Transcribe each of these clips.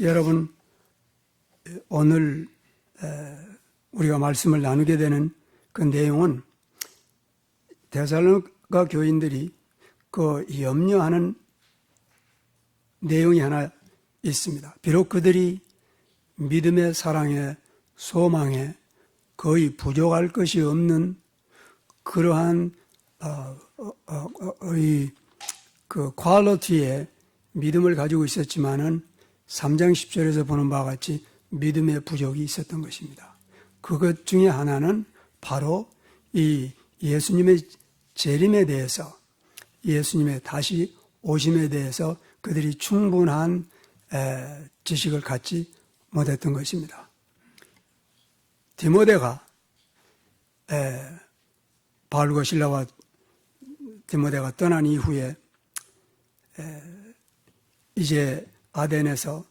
여러분, 오늘 우리가 말씀을 나누게 되는 그 내용은 데살로니가 교인들이 그 염려하는 내용이 하나 있습니다. 비록 그들이 믿음의 사랑에 소망에 거의 부족할 것이 없는 그러한 그 퀄리티의 믿음을 가지고 있었지만은 3장 10절에서 보는 바와 같이 믿음의 부족이 있었던 것입니다. 그것 중에 하나는 바로 이 예수님의 재림에 대해서, 예수님의 다시 오심에 대해서 그들이 충분한 지식을 갖지 못했던 것입니다. 디모데가 바울과 실라와 디모데가 떠난 이후에 이제 아덴에서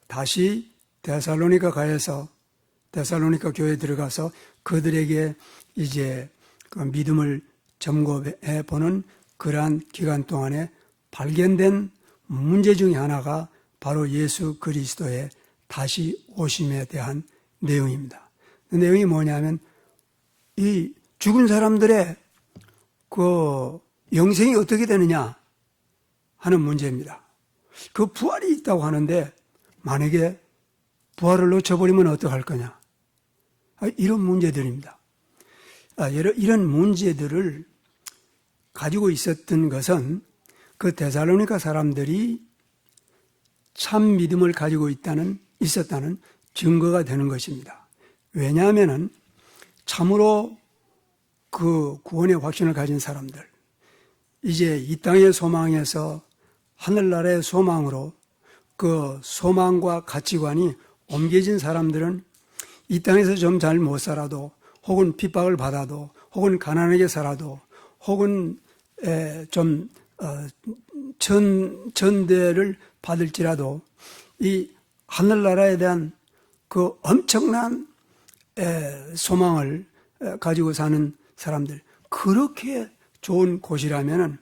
다시 데살로니가 가서 데살로니가 교회에 들어가서 그들에게 이제 그 믿음을 점검해 보는 그러한 기간 동안에 발견된 문제 중에 하나가 바로 예수 그리스도의 다시 오심에 대한 내용입니다. 그 내용이 뭐냐면 이 죽은 사람들의 그 영생이 어떻게 되느냐 하는 문제입니다. 그 부활이 있다고 하는데 만약에 부활을 놓쳐버리면 어떡할 거냐. 이런 문제들입니다. 이런 문제들을 가지고 있었던 것은 그 데살로니가 사람들이 참 믿음을 가지고 있었다는 증거가 되는 것입니다. 왜냐하면은 참으로 그 구원의 확신을 가진 사람들, 이제 이 땅의 소망에서 하늘나라의 소망으로 그 소망과 가치관이 옮겨진 사람들은 이 땅에서 좀 잘 못 살아도, 혹은 핍박을 받아도, 혹은 가난하게 살아도, 혹은 좀 전대를 받을지라도 이 하늘나라에 대한 그 엄청난 소망을 가지고 사는 사람들, 그렇게 좋은 곳이라면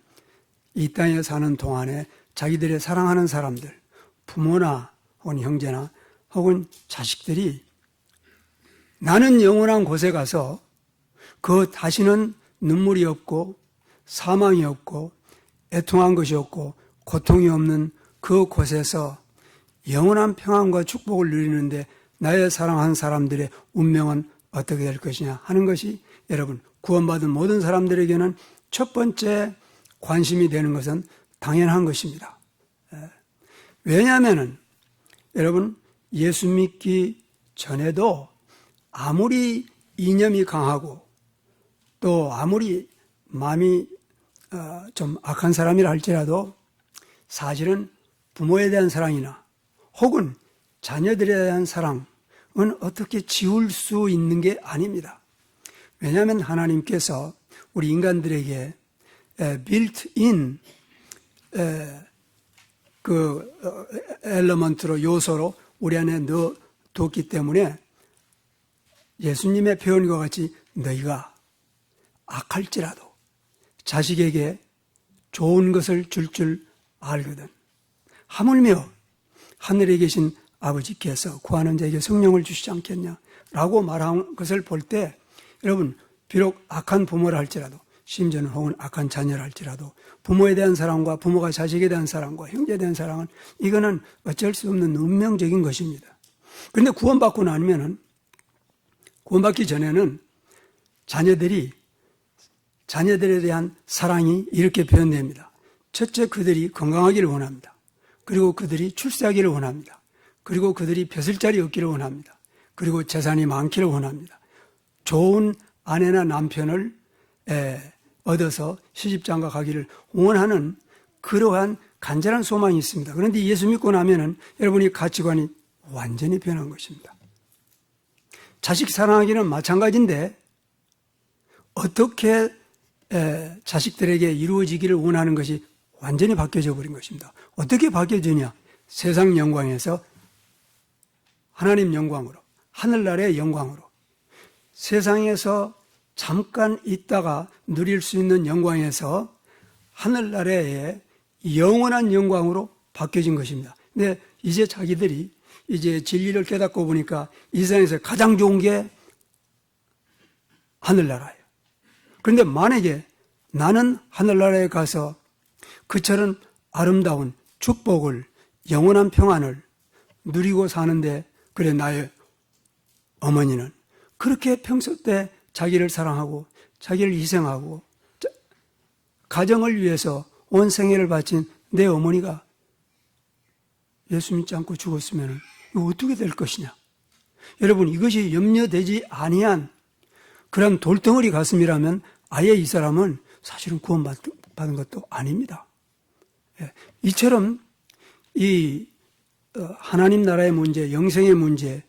이 땅에 사는 동안에 자기들의 사랑하는 사람들, 부모나 혹은 형제나 혹은 자식들이 나는 영원한 곳에 가서 그 다시는 눈물이 없고 사망이 없고 애통한 것이 없고 고통이 없는 그 곳에서 영원한 평안과 축복을 누리는데 나의 사랑하는 사람들의 운명은 어떻게 될 것이냐 하는 것이 여러분 구원받은 모든 사람들에게는 첫 번째 관심이 되는 것은 당연한 것입니다. 왜냐하면은 여러분 예수 믿기 전에도 아무리 이념이 강하고 또 아무리 마음이 좀 악한 사람이라 할지라도 사실은 부모에 대한 사랑이나 혹은 자녀들에 대한 사랑은 어떻게 지울 수 있는 게 아닙니다. 왜냐하면 하나님께서 우리 인간들에게 built-in 그 엘리먼트로 요소로 우리 안에 넣어뒀기 때문에 예수님의 표현과 같이 너희가 악할지라도 자식에게 좋은 것을 줄 알거든. 하물며 하늘에 계신 아버지께서 구하는 자에게 성령을 주시지 않겠냐 라고 말한 것을 볼 때 여러분 비록 악한 부모라 할지라도 심지어는 혹은 악한 자녀라 할지라도 부모에 대한 사랑과 부모가 자식에 대한 사랑과 형제에 대한 사랑은 이거는 어쩔 수 없는 운명적인 것입니다. 그런데 구원받고 나면은 구원받기 전에는 자녀들에 대한 사랑이 이렇게 표현됩니다. 첫째, 그들이 건강하기를 원합니다. 그리고 그들이 출세하기를 원합니다. 그리고 그들이 벼슬자리 얻기를 원합니다. 그리고 재산이 많기를 원합니다. 좋은 아내나 남편을 얻어서 시집장가 가기를 원하는 그러한 간절한 소망이 있습니다. 그런데 예수 믿고 나면은 여러분이 가치관이 완전히 변한 것입니다. 자식 사랑하기는 마찬가지인데 어떻게 자식들에게 이루어지기를 원하는 것이 완전히 바뀌어져 버린 것입니다. 어떻게 바뀌어지냐? 세상 영광에서 하나님 영광으로, 하늘나라의 영광으로, 세상에서 잠깐 있다가 누릴 수 있는 영광에서 하늘나라의 영원한 영광으로 바뀌어진 것입니다. 근데 이제 자기들이 이제 진리를 깨닫고 보니까 이 세상에서 가장 좋은 게 하늘나라예요. 그런데 만약에 나는 하늘나라에 가서 그처럼 아름다운 축복을, 영원한 평안을 누리고 사는데, 그래 나의 어머니는 그렇게 평소 때 자기를 사랑하고 자기를 희생하고 가정을 위해서 온 생애를 바친 내 어머니가 예수 믿지 않고 죽었으면 이거 어떻게 될 것이냐. 여러분, 이것이 염려되지 아니한 그런 돌덩어리 가슴이라면 아예 이 사람은 사실은 구원받은 것도 아닙니다. 이처럼 이 하나님 나라의 문제, 영생의 문제,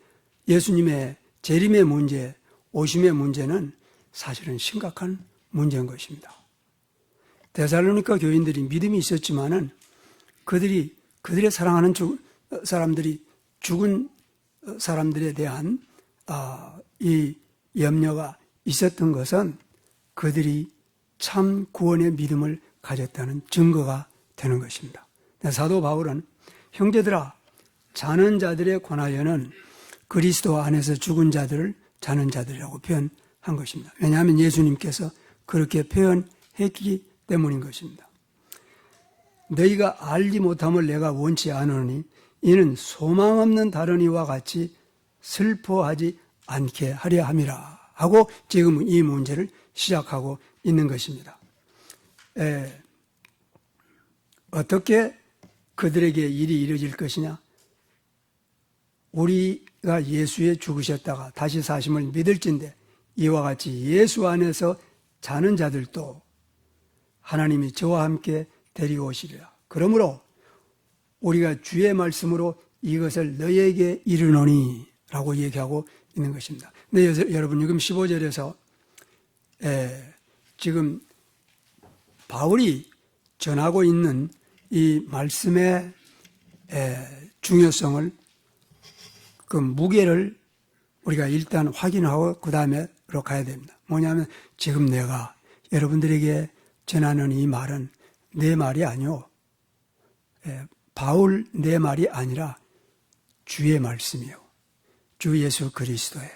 예수님의 재림의 문제, 오심의 문제는 사실은 심각한 문제인 것입니다. 데살로니가 교인들이 믿음이 있었지만은 그들의 사랑하는 사람들이 죽은 사람들에 대한 이 염려가 있었던 것은 그들이 참 구원의 믿음을 가졌다는 증거가 되는 것입니다. 사도 바울은 형제들아, 자는 자들에 관하여는 그리스도 안에서 죽은 자들을 자는 자들이라고 표현한 것입니다. 왜냐하면 예수님께서 그렇게 표현했기 때문인 것입니다. 너희가 알지 못함을 내가 원치 않으니 이는 소망 없는 다른 이와 같이 슬퍼하지 않게 하려 함이라 하고 지금 이 문제를 시작하고 있는 것입니다. 어떻게 그들에게 일이 이루어질 것이냐? 우리가 예수에 죽으셨다가 다시 사심을 믿을진데 이와 같이 예수 안에서 자는 자들도 하나님이 저와 함께 데리고 오시리라. 그러므로 우리가 주의 말씀으로 이것을 너희에게 이르노니 라고 얘기하고 있는 것입니다. 근데 여러분, 지금 15절에서 지금 바울이 전하고 있는 이 말씀의 중요성을, 그 무게를 우리가 일단 확인하고 그 다음에로 가야 됩니다. 뭐냐면 지금 내가 여러분들에게 전하는 이 말은 내 말이 아니오. 바울 내 말이 아니라 주의 말씀이요. 주 예수 그리스도의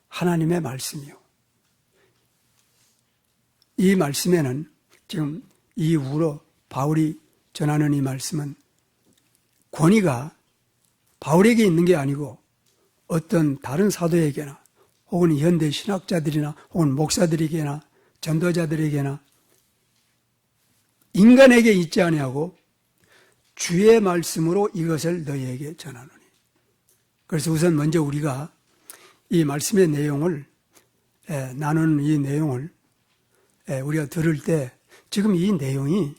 하나님의 말씀이요. 이 말씀에는 지금 이후로 바울이 전하는 이 말씀은 권위가 바울에게 있는 게 아니고 어떤 다른 사도에게나 혹은 현대 신학자들이나 혹은 목사들에게나 전도자들에게나 인간에게 있지 아니하고 주의 말씀으로 이것을 너희에게 전하노니. 그래서 우선 먼저 우리가 이 말씀의 내용을 나누는 이 내용을 우리가 들을 때 지금 이 내용이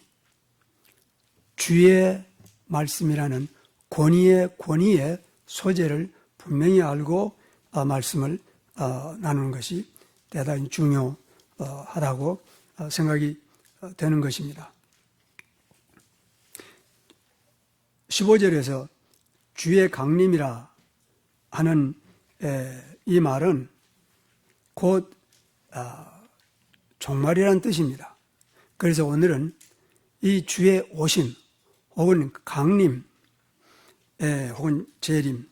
주의 말씀이라는 권위의 소재를 분명히 알고 말씀을 나누는 것이 대단히 중요하다고 생각이 되는 것입니다. 15절에서 주의 강림이라 하는 이 말은 곧 종말이라는 뜻입니다. 그래서 오늘은 이 주의 오심 혹은 강림 혹은 재림,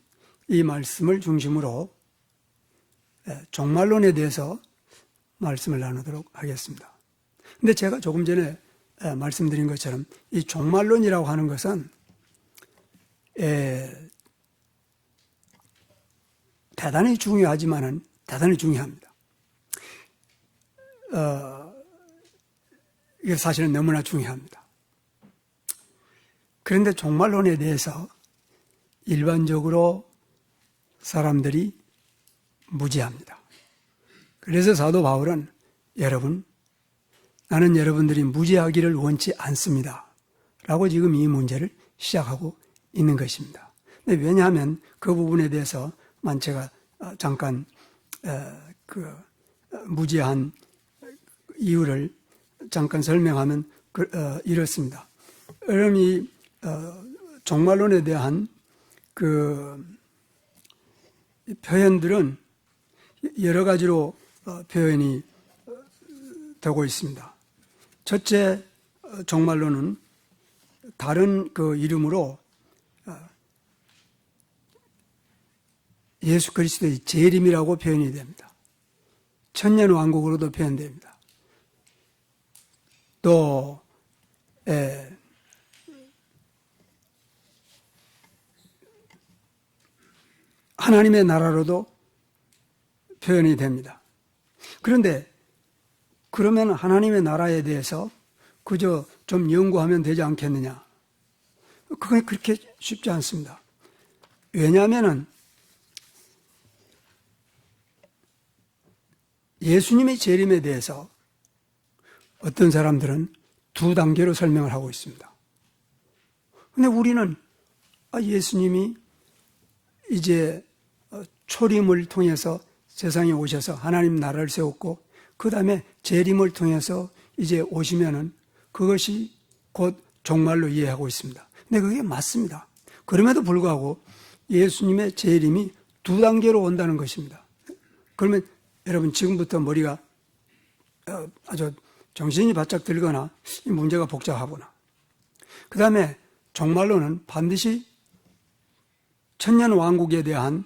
이 말씀을 중심으로 종말론에 대해서 말씀을 나누도록 하겠습니다. 근데 제가 조금 전에 말씀드린 것처럼 이 종말론이라고 하는 것은 대단히 중요하지만은 대단히 중요합니다. 이게 사실은 너무나 중요합니다. 그런데 종말론에 대해서 일반적으로 사람들이 무지합니다. 그래서 사도 바울은 여러분, 나는 여러분들이 무지하기를 원치 않습니다. 라고 지금 이 문제를 시작하고 있는 것입니다. 근데 왜냐하면 그 부분에 대해서만 제가 잠깐 무지한 이유를 잠깐 설명하면 이렇습니다. 여러분, 이 종말론에 대한 그 표현들은 여러 가지로 표현이 되고 있습니다. 첫째 종말론은 다른 그 이름으로 예수 그리스도의 재림이라고 표현이 됩니다. 천년왕국으로도 표현됩니다. 또 하나님의 나라로도 표현이 됩니다. 그런데 그러면 하나님의 나라에 대해서 그저 좀 연구하면 되지 않겠느냐? 그건 그렇게 쉽지 않습니다. 왜냐하면 예수님의 재림에 대해서 어떤 사람들은 두 단계로 설명을 하고 있습니다. 그런데 우리는 예수님이 이제 초림을 통해서 세상에 오셔서 하나님 나라를 세웠고 그 다음에 재림을 통해서 이제 오시면은 그것이 곧 종말로 이해하고 있습니다. 근데 그게 맞습니다. 그럼에도 불구하고 예수님의 재림이 두 단계로 온다는 것입니다. 그러면 여러분 지금부터 머리가 아주 정신이 바짝 들거나 이 문제가 복잡하구나. 그 다음에 종말로는 반드시 천년왕국에 대한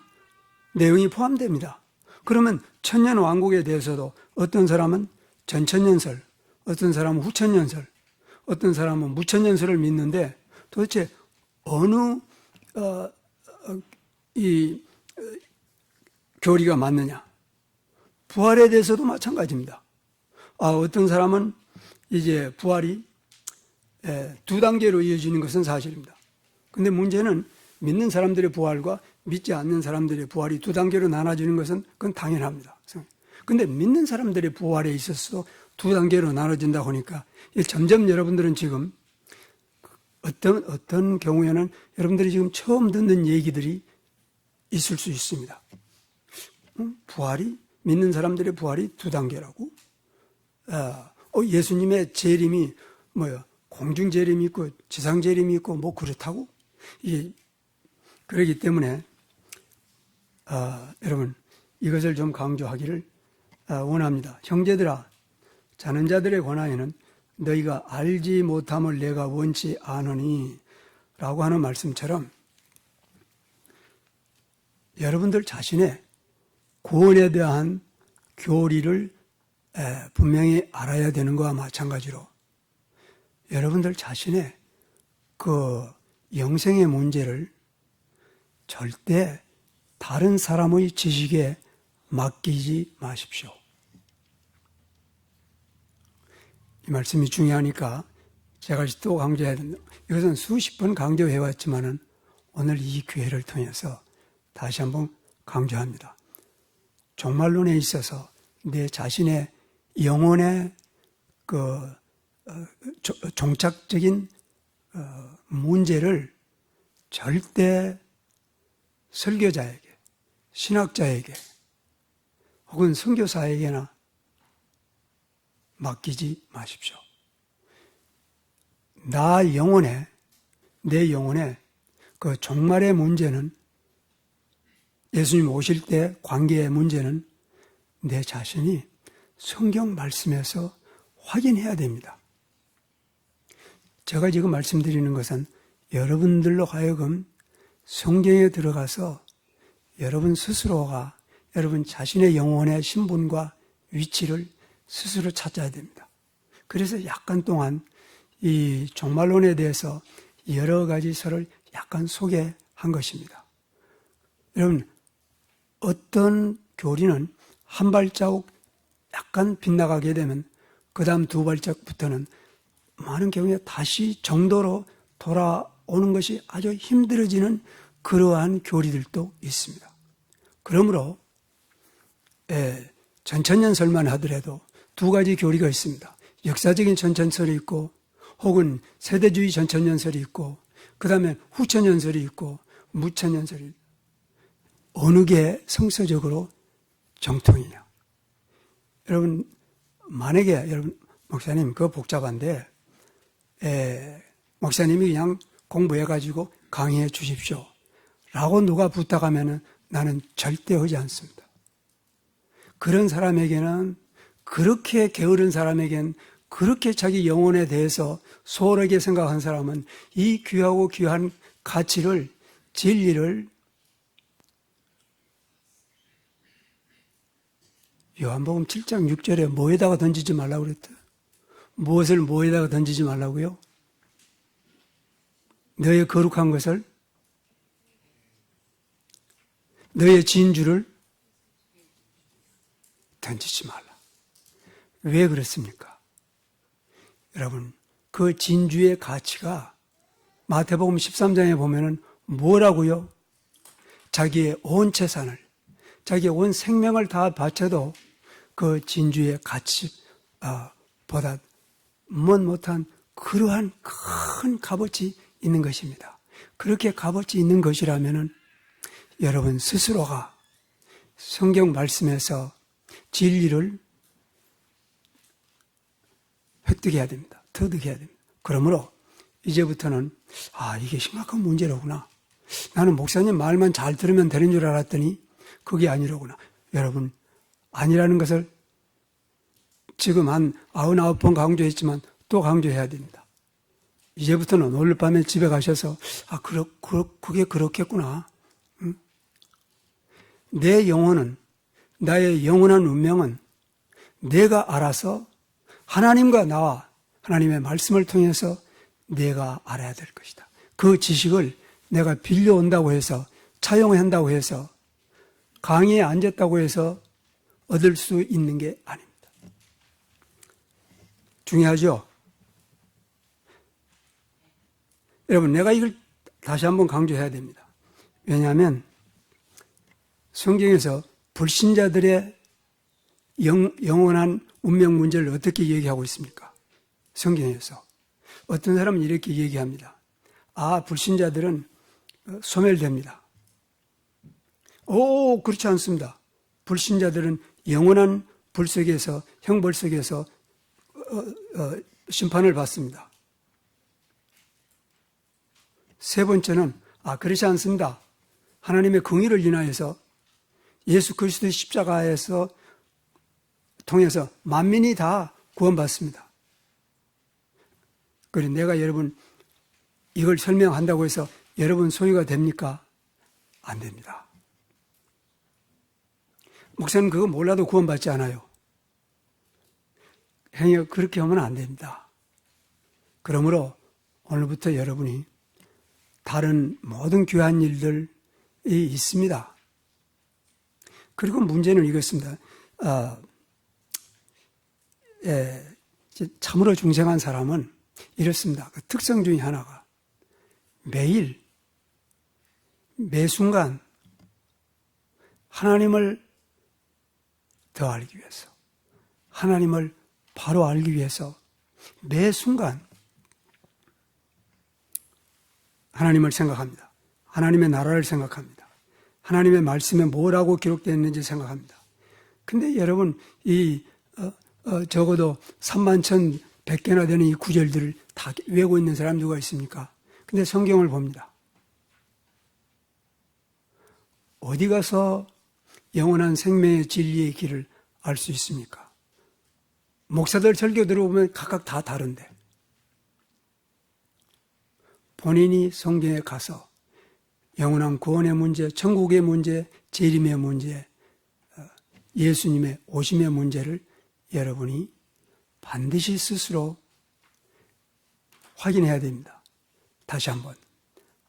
내용이 포함됩니다. 그러면 천년왕국에 대해서도 어떤 사람은 전천년설, 어떤 사람은 후천년설, 어떤 사람은 무천년설을 믿는데 도대체 어느 이 교리가 맞느냐? 부활에 대해서도 마찬가지입니다. 어떤 사람은 이제 부활이 두 단계로 이어지는 것은 사실입니다. 근데 문제는 믿는 사람들의 부활과 믿지 않는 사람들의 부활이 두 단계로 나눠지는 것은 그건 당연합니다. 근데 믿는 사람들의 부활에 있어서도 두 단계로 나눠진다 보니까 점점 여러분들은 지금 어떤 경우에는 여러분들이 지금 처음 듣는 얘기들이 있을 수 있습니다. 부활이 믿는 사람들의 부활이 두 단계라고? 예수님의 재림이 뭐야? 공중 재림이 있고 지상 재림이 있고 뭐 그렇다고? 그러기 때문에 여러분 이것을 좀 강조하기를 원합니다. 형제들아, 자는 자들에 관하여는 너희가 알지 못함을 내가 원치 않으니 라고 하는 말씀처럼 여러분들 자신의 구원에 대한 교리를 분명히 알아야 되는 것과 마찬가지로 여러분들 자신의 그 영생의 문제를 절대 다른 사람의 지식에 맡기지 마십시오. 이 말씀이 중요하니까 제가 또 강조해야 된다. 이것은 수십 번 강조해왔지만은 오늘 이 기회를 통해서 다시 한번 강조합니다. 종말론에 있어서 내 자신의 영혼의 종착적인 문제를 절대 설교자에게, 신학자에게 혹은 선교사에게나 맡기지 마십시오. 내 영혼의 그 종말의 문제는 예수님 오실 때 관계의 문제는 내 자신이 성경 말씀에서 확인해야 됩니다. 제가 지금 말씀드리는 것은 여러분들로 하여금 성경에 들어가서 여러분 스스로가 여러분 자신의 영혼의 신분과 위치를 스스로 찾아야 됩니다. 그래서 약간 동안 이 종말론에 대해서 여러 가지 설을 약간 소개한 것입니다. 여러분, 어떤 교리는 한 발자국 약간 빗나가게 되면 그 다음 두 발자국부터는 많은 경우에 다시 정도로 돌아오는 것이 아주 힘들어지는 그러한 교리들도 있습니다. 그러므로 전천년설만 하더라도 두 가지 교리가 있습니다. 역사적인 전천년설이 있고 혹은 세대주의 전천년설이 있고 그 다음에 후천년설이 있고 무천년설이 있고 어느 게 성서적으로 정통이냐. 여러분 만약에 여러분 목사님 그거 복잡한데 목사님이 그냥 공부해가지고 강의해 주십시오 라고 누가 부탁하면은 나는 절대 하지 않습니다. 그런 사람에게는 그렇게 게으른 사람에겐 그렇게 자기 영혼에 대해서 소홀하게 생각한 사람은 이 귀하고 귀한 가치를 진리를 요한복음 7장 6절에 뭐에다가 던지지 말라고 그랬대? 무엇을 뭐에다가 던지지 말라고요? 너의 거룩한 것을, 너의 진주를 던지지 말라. 왜 그렇습니까? 여러분, 그 진주의 가치가 마태복음 13장에 보면은 뭐라고요? 자기의 온 재산을, 자기의 온 생명을 다 바쳐도 그 진주의 가치보다 못한 그러한 큰 값어치 있는 것입니다. 그렇게 값어치 있는 것이라면은 여러분 스스로가 성경 말씀에서 진리를 획득해야 됩니다. 터득해야 됩니다. 그러므로 이제부터는 이게 심각한 문제로구나. 나는 목사님 말만 잘 들으면 되는 줄 알았더니 그게 아니로구나. 여러분, 아니라는 것을 지금 한 99번 강조했지만 또 강조해야 됩니다. 이제부터는 오늘 밤에 집에 가셔서 그게 그렇겠구나. 응? 내 영혼은, 나의 영원한 운명은 내가 알아서 하나님과 나와 하나님의 말씀을 통해서 내가 알아야 될 것이다. 그 지식을 내가 빌려온다고 해서, 차용한다고 해서, 강의에 앉았다고 해서 얻을 수 있는 게 아닙니다. 중요하죠? 여러분, 내가 이걸 다시 한번 강조해야 됩니다. 왜냐하면 성경에서 불신자들의 영원한 운명 문제를 어떻게 얘기하고 있습니까? 성경에서. 어떤 사람은 이렇게 얘기합니다. 불신자들은 소멸됩니다. 그렇지 않습니다. 불신자들은 영원한 불 속에서, 형벌 속에서 심판을 받습니다. 세 번째는 그렇지 않습니다. 하나님의 긍휼을 인하여서 예수 그리스도의 십자가에서 통해서 만민이 다 구원받습니다. 그리고 내가 여러분 이걸 설명한다고 해서 여러분 소유가 됩니까? 안 됩니다. 목사님 그거 몰라도 구원받지 않아요. 행여 그렇게 하면 안 됩니다. 그러므로 오늘부터 여러분이 다른 모든 귀한 일들이 있습니다. 그리고 문제는 이것입니다. 참으로 중생한 사람은 이렇습니다. 그 특성 중에 하나가 매일, 매 순간 하나님을 더 알기 위해서, 하나님을 바로 알기 위해서 매 순간 하나님을 생각합니다. 하나님의 나라를 생각합니다. 하나님의 말씀에 뭐라고 기록되어 있는지 생각합니다. 근데 여러분, 적어도 31,100개나 되는 이 구절들을 다 외우고 있는 사람 누가 있습니까? 근데 성경을 봅니다. 어디 가서 영원한 생명의 진리의 길을 알 수 있습니까? 목사들 설교 들어보면 각각 다 다른데 본인이 성경에 가서 영원한 구원의 문제, 천국의 문제, 재림의 문제, 예수님의 오심의 문제를 여러분이 반드시 스스로 확인해야 됩니다. 다시 한번.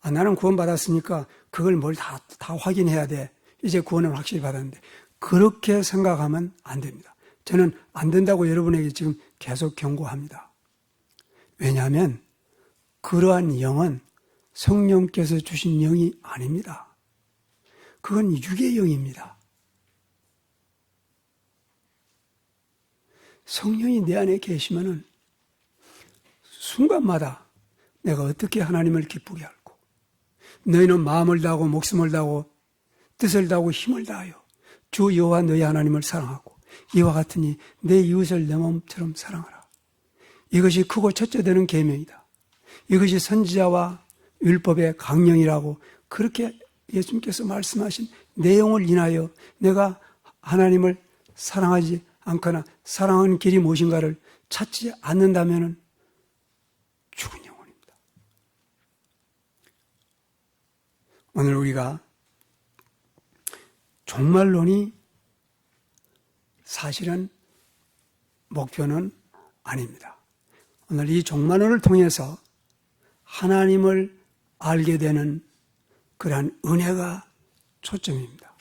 나는 구원받았으니까 그걸 뭘 다 확인해야 돼. 이제 구원을 확실히 받았는데 그렇게 생각하면 안 됩니다. 저는 안 된다고 여러분에게 지금 계속 경고합니다. 왜냐하면 그러한 영은 성령께서 주신 영이 아닙니다. 그건 육의 영입니다. 성령이 내 안에 계시면은 순간마다 내가 어떻게 하나님을 기쁘게 할고, 너희는 마음을 다하고 목숨을 다하고 뜻을 다하고 힘을 다하여 주 여호와 너희 하나님을 사랑하고 이와 같으니 내 이웃을 내 몸처럼 사랑하라. 이것이 크고 첫째 되는 계명이다. 이것이 선지자와 율법의 강령이라고 그렇게 예수님께서 말씀하신 내용을 인하여 내가 하나님을 사랑하지 않거나 사랑하는 길이 무엇인가를 찾지 않는다면 죽은 영혼입니다. 오늘 우리가 종말론이 사실은 목표는 아닙니다. 오늘 이 종말론을 통해서 하나님을 알게 되는 그러한 은혜가 초점입니다.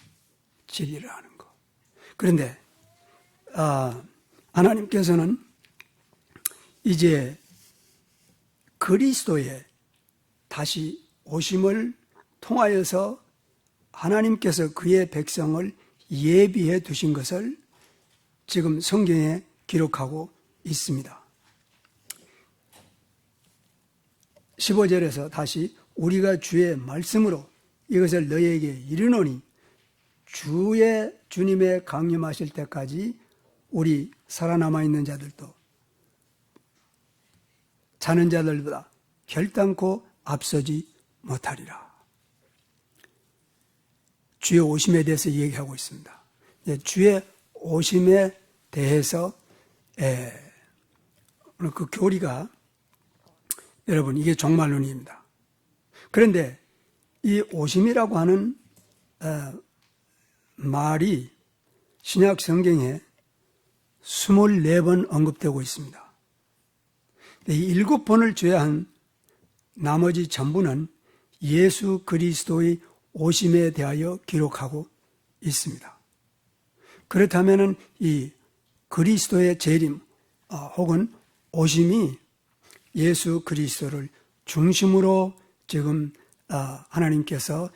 진리를 아는 것. 그런데 하나님께서는 이제 그리스도의 다시 오심을 통하여서 하나님께서 그의 백성을 예비해 두신 것을 지금 성경에 기록하고 있습니다. 15절에서 다시 우리가 주의 말씀으로 이것을 너희에게 이르노니 주님의 강림하실 때까지 우리 살아남아 있는 자들도 자는 자들보다 결단코 앞서지 못하리라. 주의 오심에 대해서 얘기하고 있습니다. 주의 오심에 대해서 오늘 그 교리가 여러분 이게 종말론입니다. 그런데 이 오심이라고 하는 말이 신약 성경에 24번 언급되고 있습니다. 이 7번을 제외한 나머지 전부는 예수 그리스도의 오심에 대하여 기록하고 있습니다. 그렇다면 이 그리스도의 재림 혹은 오심이 예수 그리스도를 중심으로 지금 하나님께서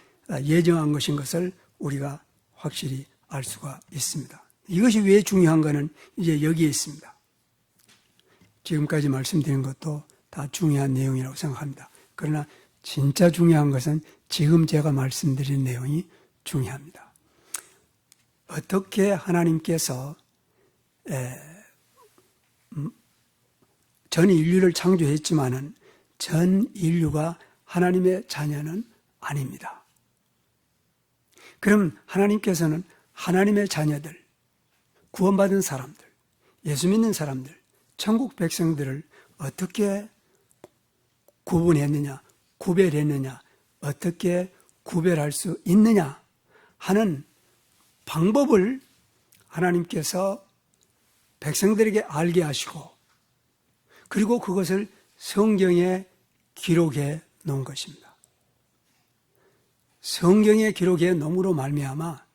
예정한 것인 것을 우리가 확실히 알 수가 있습니다. 이것이 왜 중요한가는 이제 여기에 있습니다. 지금까지 말씀드린 것도 다 중요한 내용이라고 생각합니다. 그러나 진짜 중요한 것은 지금 제가 말씀드린 내용이 중요합니다. 어떻게 하나님께서 전 인류를 창조했지만은 전 인류가 하나님의 자녀는 아닙니다. 그럼 하나님께서는 하나님의 자녀들, 구원받은 사람들, 예수 믿는 사람들, 천국 백성들을 어떻게 구분했느냐, 구별했느냐, 어떻게 구별할 수 있느냐 하는 방법을 하나님께서 백성들에게 알게 하시고 그리고 그것을 성경에 기록해 놓은 것입니다. 성경에 기록해 놓음으로 말미암아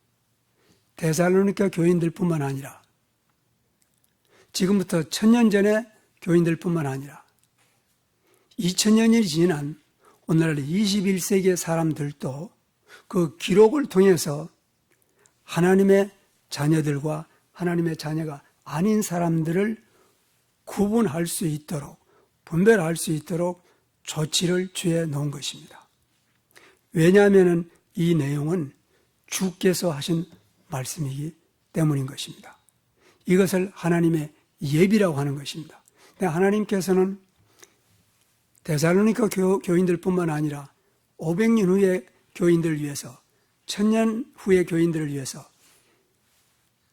데살로니가 교인들뿐만 아니라 지금부터 1000년 전의 교인들뿐만 아니라 2000년이 지난 오늘날 21세기의 사람들도 그 기록을 통해서 하나님의 자녀들과 하나님의 자녀가 아닌 사람들을 구분할 수 있도록, 분별할 수 있도록 조치를 취해 놓은 것입니다. 왜냐하면 이 내용은 주께서 하신 말씀이기 때문인 것입니다. 이것을 하나님의 예비라고 하는 것입니다. 하나님께서는 데살로니가 교인들뿐만 아니라 500년 후의 교인들을 위해서, 1000년 후의 교인들을 위해서,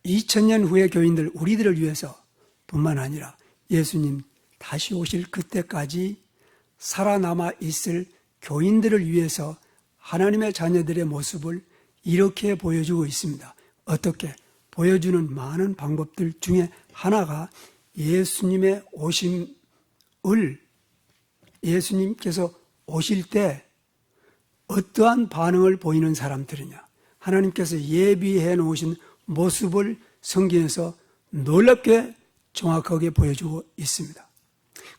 2000년 후의 교인들, 우리들을 위해서 뿐만 아니라 예수님 다시 오실 그때까지 살아남아 있을 교인들을 위해서 하나님의 자녀들의 모습을 이렇게 보여주고 있습니다. 어떻게? 보여주는 많은 방법들 중에 하나가 예수님의 오심을, 예수님께서 오실 때 어떠한 반응을 보이는 사람들이냐, 하나님께서 예비해 놓으신 모습을 성경에서 놀랍게 정확하게 보여주고 있습니다.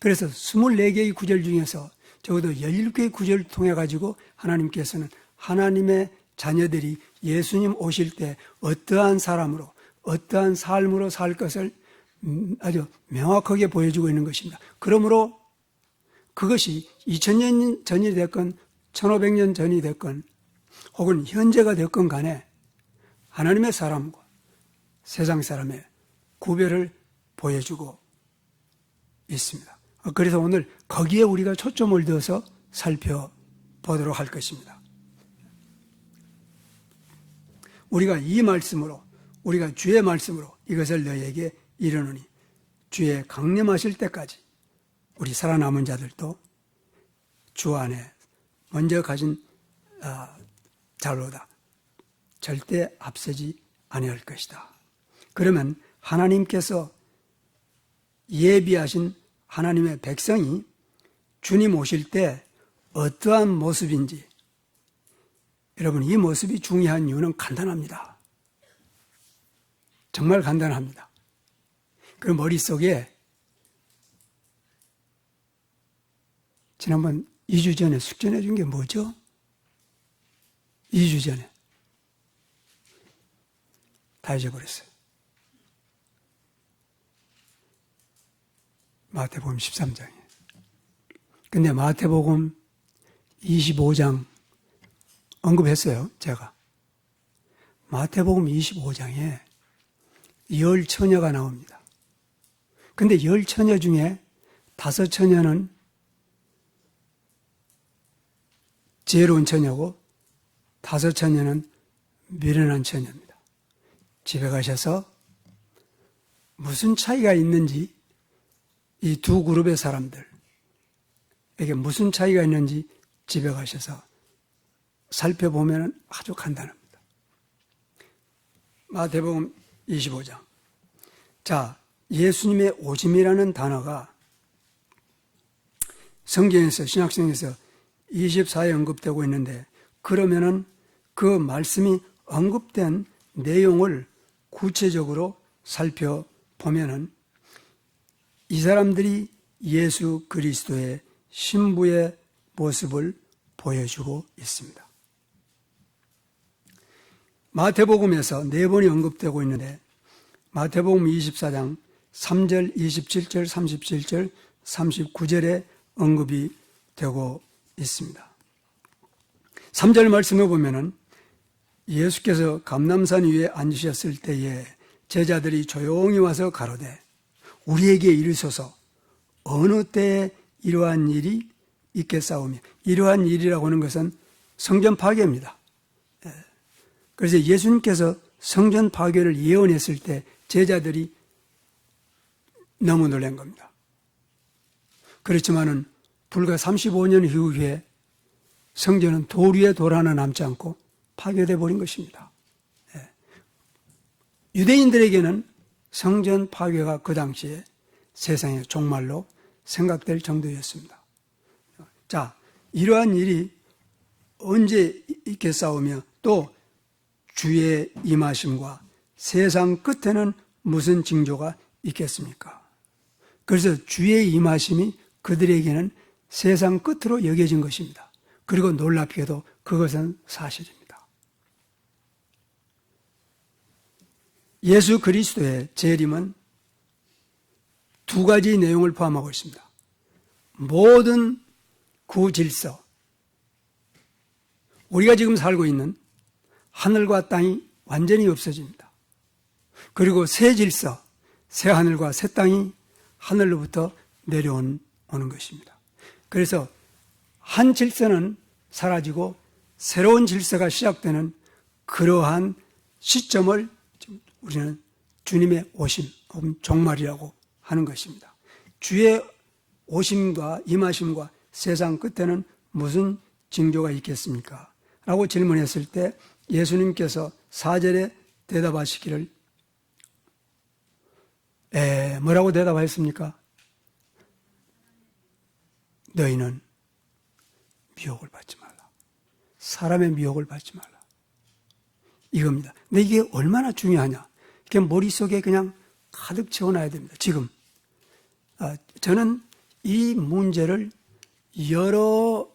그래서 24개의 구절 중에서 적어도 17개의 구절을 통해 가지고 하나님께서는 하나님의 자녀들이 예수님 오실 때 어떠한 사람으로, 어떠한 삶으로 살 것을 아주 명확하게 보여주고 있는 것입니다. 그러므로 그것이 2000년 전이 됐건 1500년 전이 됐건 혹은 현재가 됐건 간에 하나님의 사람과 세상 사람의 구별을 보여주고 있습니다. 그래서 오늘 거기에 우리가 초점을 두어서 살펴보도록 할 것입니다. 우리가 이 말씀으로, 우리가 주의 말씀으로 이것을 너희에게 이르노니 주의 강림하실 때까지 우리 살아남은 자들도 주 안에 먼저 가진 자로다 절대 앞서지 아니할 것이다. 그러면 하나님께서 예비하신 하나님의 백성이 주님 오실 때 어떠한 모습인지, 여러분, 이 모습이 중요한 이유는 간단합니다. 정말 간단합니다. 그 머릿속에 지난번 2주 전에 숙제해 준 게 뭐죠? 2주 전에 다 잊어버렸어요. 마태복음 13장에. 근데 마태복음 25장 언급했어요, 제가. 마태복음 25장에 10처녀가 나옵니다. 근데 10처녀 중에 5처녀는 지혜로운 처녀고 5처녀는 미련한 처녀입니다. 집에 가셔서 무슨 차이가 있는지, 이 두 그룹의 사람들에게 무슨 차이가 있는지 집에 가셔서 살펴보면 아주 간단합니다. 마태복음 25장. 자, 예수님의 오심이라는 단어가 성경에서, 신약성경에서 24에 언급되고 있는데, 그러면은 그 말씀이 언급된 내용을 구체적으로 살펴보면은 이 사람들이 예수 그리스도의 신부의 모습을 보여주고 있습니다. 마태복음에서 4번이 언급되고 있는데, 마태복음 24장 3절, 27절, 37절, 39절에 언급이 되고 있습니다. 3절 말씀을 보면은 예수께서 감람산 위에 앉으셨을 때에 제자들이 조용히 와서 가로되 우리에게 이르소서 어느 때에 이러한 일이 있겠사오며, 이러한 일이라고 하는 것은 성전 파괴입니다. 그래서 예수님께서 성전 파괴를 예언했을 때 제자들이 너무 놀란 겁니다. 그렇지만은 불과 35년 이후에 성전은 돌 위에 돌 하나 남지 않고 파괴돼 버린 것입니다. 유대인들에게는 성전 파괴가 그 당시에 세상의 종말로 생각될 정도였습니다. 자, 이러한 일이 언제 있겠사오며 또 주의 임하심과 세상 끝에는 무슨 징조가 있겠습니까? 그래서 주의 임하심이 그들에게는 세상 끝으로 여겨진 것입니다. 그리고 놀랍게도 그것은 사실입니다. 예수 그리스도의 재림은 두 가지 내용을 포함하고 있습니다. 모든 구질서, 우리가 지금 살고 있는 하늘과 땅이 완전히 없어집니다. 그리고 새 질서, 새 하늘과 새 땅이 하늘로부터 내려오는 것입니다. 그래서 한 질서는 사라지고 새로운 질서가 시작되는 그러한 시점을 우리는 주님의 오심, 종말이라고 하는 것입니다. 주의 오심과 임하심과 세상 끝에는 무슨 징조가 있겠습니까? 라고 질문했을 때 예수님께서 4절에 대답하시기를 뭐라고 대답하셨습니까? 너희는 미혹을 받지 말라. 사람의 미혹을 받지 말라. 이겁니다. 근데 이게 얼마나 중요하냐. 이렇게 머릿속에 그냥 가득 채워놔야 됩니다. 지금. 저는 이 문제를 여러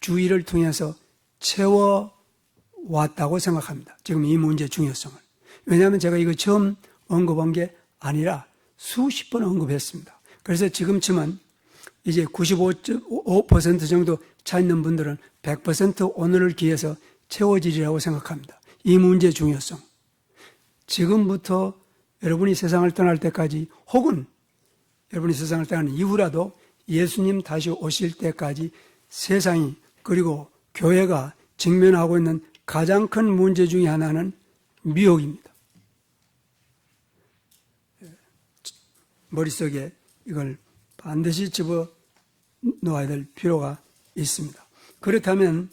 주의를 통해서 채워왔다고 생각합니다. 지금 이 문제의 중요성을. 왜냐하면 제가 이거 처음 언급한 게 아니라 수십 번 언급했습니다. 그래서 지금쯤은 이제 95% 정도 차 있는 분들은 100% 오늘을 기해서 채워지리라고 생각합니다. 이 문제의 중요성. 지금부터 여러분이 세상을 떠날 때까지 혹은 여러분이 세상을 떠나는 이후라도 예수님 다시 오실 때까지 세상이 그리고 교회가 직면하고 있는 가장 큰 문제 중에 하나는 미혹입니다. 머릿속에 이걸 반드시 집어 넣어야 될 필요가 있습니다. 그렇다면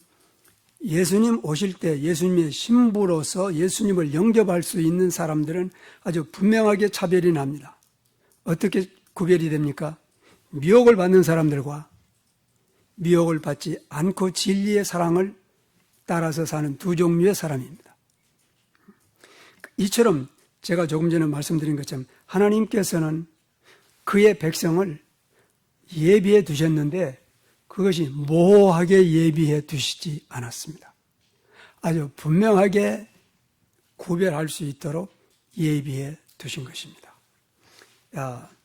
예수님 오실 때 예수님의 신부로서 예수님을 영접할 수 있는 사람들은 아주 분명하게 차별이 납니다. 어떻게 구별이 됩니까? 미혹을 받는 사람들과 미혹을 받지 않고 진리의 사랑을 따라서 사는 두 종류의 사람입니다. 이처럼 제가 조금 전에 말씀드린 것처럼 하나님께서는 그의 백성을 예비해 두셨는데 그것이 모호하게 예비해 두시지 않았습니다. 아주 분명하게 구별할 수 있도록 예비해 두신 것입니다.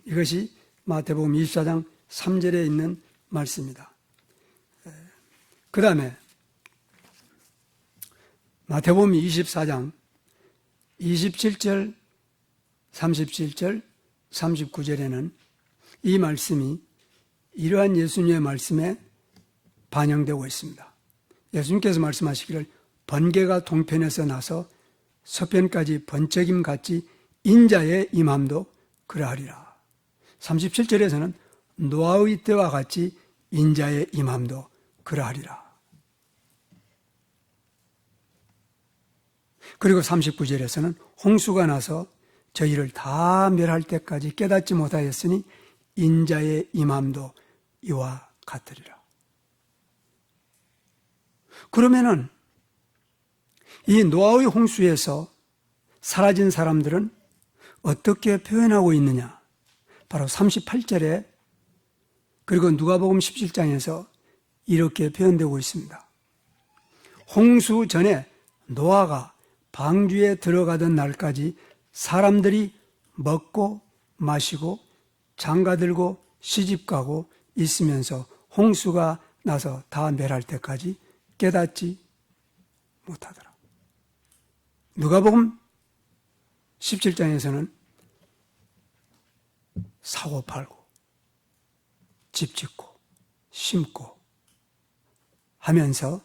이것이 마태복음 24장 3절에 있는 말씀입니다. 그 다음에 마태복음 24장 27절, 37절, 39절에는 이 말씀이 이러한 예수님의 말씀에 반영되고 있습니다. 예수님께서 말씀하시기를 번개가 동편에서 나서 서편까지 번쩍임 같이 인자의 임함도 그러하리라. 37절에서는 노아의 때와 같이 인자의 임함도 그러하리라. 그리고 39절에서는 홍수가 나서 저희를 다 멸할 때까지 깨닫지 못하였으니 인자의 임함도 이와 같으리라. 그러면은 이 노아의 홍수에서 사라진 사람들은 어떻게 표현하고 있느냐? 바로 38절에 그리고 누가복음 17장에서 이렇게 표현되고 있습니다. 홍수 전에 노아가 방주에 들어가던 날까지 사람들이 먹고 마시고 장가들고 시집가고 있으면서 홍수가 나서 다 멸할 때까지 깨닫지 못하더라. 누가복음 17장에서는 사고 팔고 집 짓고 심고 하면서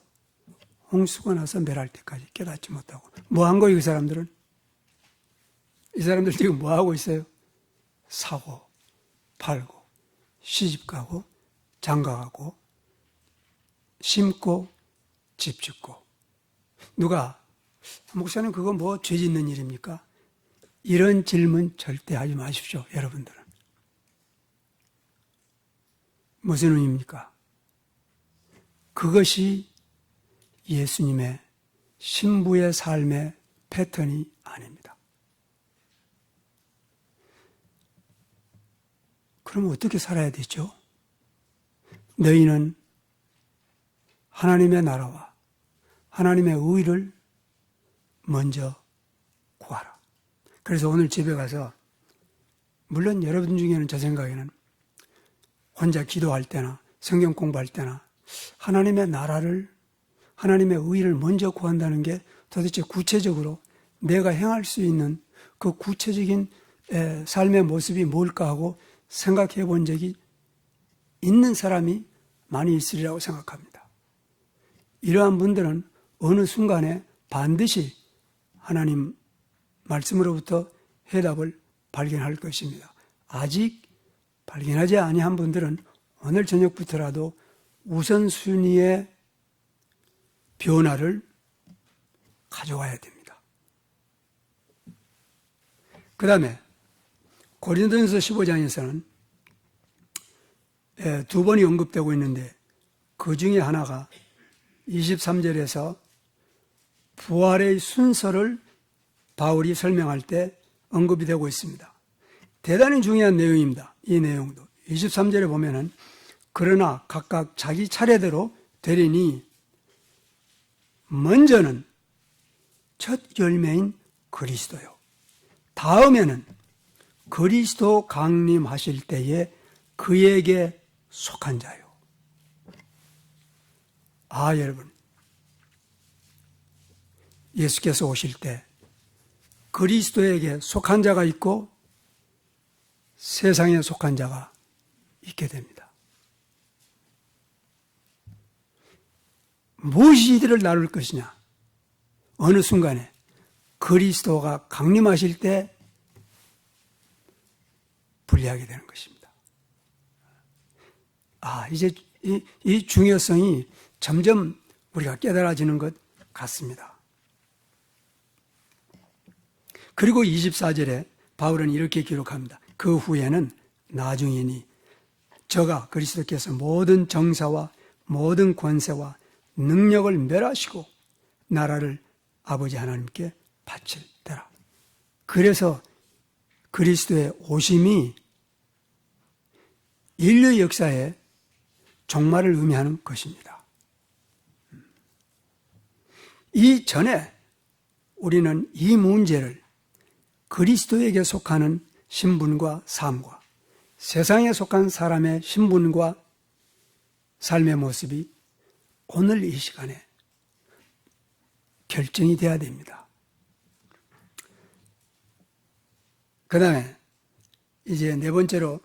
홍수가 나서 멸할 때까지 깨닫지 못하고 뭐 한 거예요? 이 사람들은? 이 사람들 지금 뭐 하고 있어요? 사고 팔고 시집가고 장가가고 심고 집 짓고. 누가 목사님 그거 뭐 죄 짓는 일입니까? 이런 질문 절대 하지 마십시오. 여러분들은 무슨 의미입니까? 그것이 예수님의 신부의 삶의 패턴이 아닙니다. 그럼 어떻게 살아야 되죠? 너희는 하나님의 나라와 하나님의 의를 먼저 구하라. 그래서 오늘 집에 가서 물론 여러분 중에는 제 생각에는 혼자 기도할 때나 성경 공부할 때나 하나님의 나라를 하나님의 의를 먼저 구한다는 게 도대체 구체적으로 내가 행할 수 있는 그 구체적인 삶의 모습이 뭘까 하고 생각해 본 적이 있는 사람이 많이 있으리라고 생각합니다. 이러한 분들은 어느 순간에 반드시 하나님 말씀으로부터 해답을 발견할 것입니다. 아직 발견하지 아니한 분들은 오늘 저녁부터라도 우선순위의 변화를 가져와야 됩니다. 그 다음에 고린도전서 15장에서는 두 번이 언급되고 있는데 그 중에 하나가 23절에서 부활의 순서를 바울이 설명할 때 언급이 되고 있습니다. 대단히 중요한 내용입니다. 이 내용도 23절에 보면은 그러나 각각 자기 차례대로 되리니 먼저는 첫 열매인 그리스도요. 다음에는 그리스도 강림하실 때에 그에게 속한 자요. 여러분, 예수께서 오실 때 그리스도에게 속한 자가 있고 세상에 속한 자가 있게 됩니다. 무엇이 이들을 나눌 것이냐? 어느 순간에 그리스도가 강림하실 때 분리하게 되는 것입니다. 이제 이 중요성이 점점 우리가 깨달아지는 것 같습니다. 그리고 24절에 바울은 이렇게 기록합니다. 그 후에는 나중이니 저가 그리스도께서 모든 정사와 모든 권세와 능력을 멸하시고 나라를 아버지 하나님께 바칠 때라. 그래서 그리스도의 오심이 인류 역사의 종말을 의미하는 것입니다. 이전에 우리는 이 문제를 그리스도에게 속하는 신분과 삶과 세상에 속한 사람의 신분과 삶의 모습이 오늘 이 시간에 결정이 돼야 됩니다. 그 다음에 이제 네 번째로